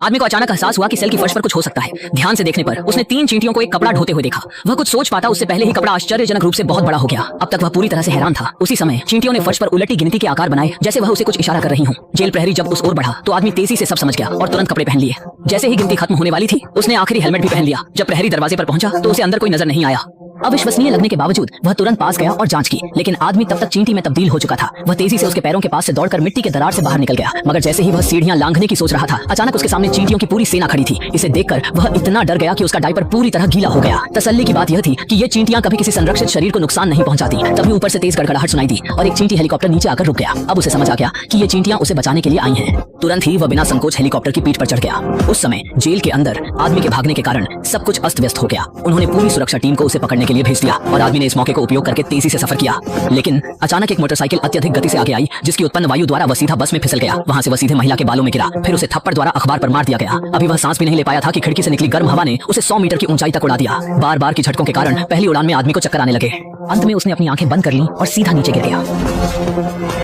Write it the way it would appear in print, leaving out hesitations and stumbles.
आदमी को अचानक एहसास हुआ कि सेल की फर्श पर कुछ हो सकता है। ध्यान से देखने पर उसने 3 चींटियों को एक कपड़ा ढोते हुए देखा। वह कुछ सोच पाता उससे पहले ही कपड़ा आश्चर्यजनक रूप से बहुत बड़ा हो गया। अब तक वह पूरी तरह से हैरान था। उसी समय चींटियों ने फर्श पर उलटी गिनती के आकार बनाए, जैसे वह उसे कुछ इशारा कर रही हो। जेल प्रहरी जब उस ओर बढ़ा तो आदमी तेजी से सब समझ गया और तुरंत कपड़े पहन लिए। जैसे ही गिनती खत्म होने वाली थी, उसने आखिरी हेलमेट भी पहन लिया। जब प्रहरी दरवाजे पर पहुंचा तो उसे अंदर कोई नजर नहीं आया। अविश्वसनीय लगने के बावजूद वह तुरंत पास गया और जांच की, लेकिन आदमी तब तक चींटी में तब्दील हो चुका था। वह तेजी से उसके पैरों के पास से दौड़कर मिट्टी के दरार से बाहर निकल गया। मगर जैसे ही वह सीढ़ियां लांघने की सोच रहा था, अचानक उसके सामने चींटियों की पूरी सेना खड़ी थी। इसे देखकर वह इतना डर गया कि उसका डायपर पूरी तरह गीला हो गया। तसल्ली की बात यह थी कि ये चींटियां कभी किसी संरक्षित शरीर को नुकसान नहीं पहुंचाती। तभी ऊपर से तेज गड़गड़ाहट सुनाई दी और एक चींटी हेलीकॉप्टर नीचे आकर रुक गया। अब उसे समझ आ गया कि ये चींटियां उसे बचाने के लिए आई हैं। तुरंत ही वह बिना संकोच हेलीकॉप्टर की पीठ पर चढ़ गया। उस समय जेल के अंदर आदमी के भागने के कारण सब कुछ अस्त व्यस्त हो गया। उन्होंने पूरी सुरक्षा टीम को उसे पकड़ने के लिए भेज दिया और आदमी ने इस मौके को उपयोग करके तेजी से सफर किया। लेकिन अचानक एक मोटरसाइकिल अत्यधिक गति से आगे आई, जिसकी उत्पन्न वायु द्वारा वह सीधा बस में फिसल गया। वहां से वह सीधे महिला के बालों में गिरा। फिर उसे थप्पड़ द्वारा अखबार पर मार दिया गया। अभी वह सांस भी नहीं ले पाया था कि खिड़की से निकली गर्म हवा ने उसे 100 मीटर की ऊंचाई तक उड़ा दिया। बार बार की झटकों के कारण पहली उड़ान में आदमी को चक्कर आने लगे। अंत में उसने अपनी आंखें बंद कर लीं और सीधा नीचे गिर गया।